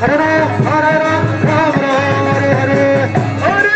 Hare Ram, Hare Ram, Ram Ram, Hare Hare. Hare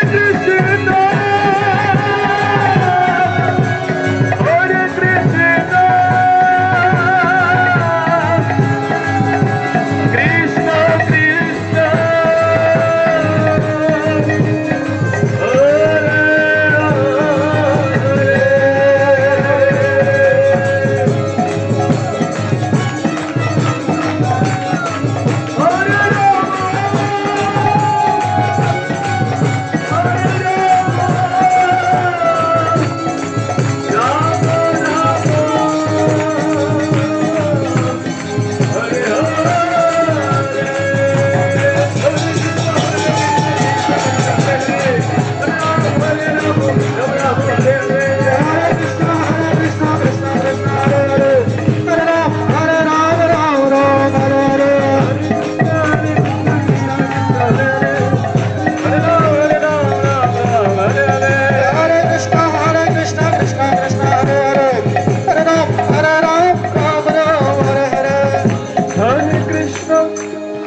Krishna,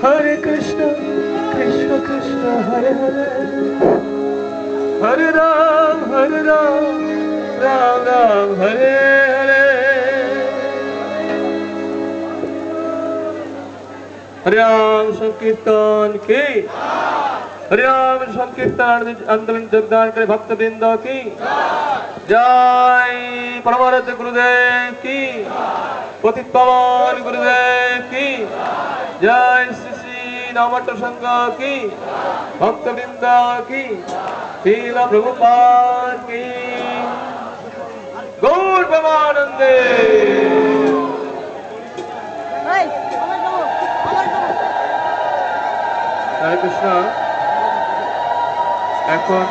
Hare Krishna, Krishna Krishna, Hare Ram Ram, Hare Hare. Hare Ram Sankirtan ki, Hare Ram Sankirtan आंदोलन जगदान करे भक्त वृंद की जय, परमारथ गुरुदेव की, पतित पावन गुरुदेव की जय, श्री श्री नामट संघ की, भक्त वृंद की, श्रील प्रभुपाद की, गौर प्रेमानंदे। हरे कृष्ण। এখন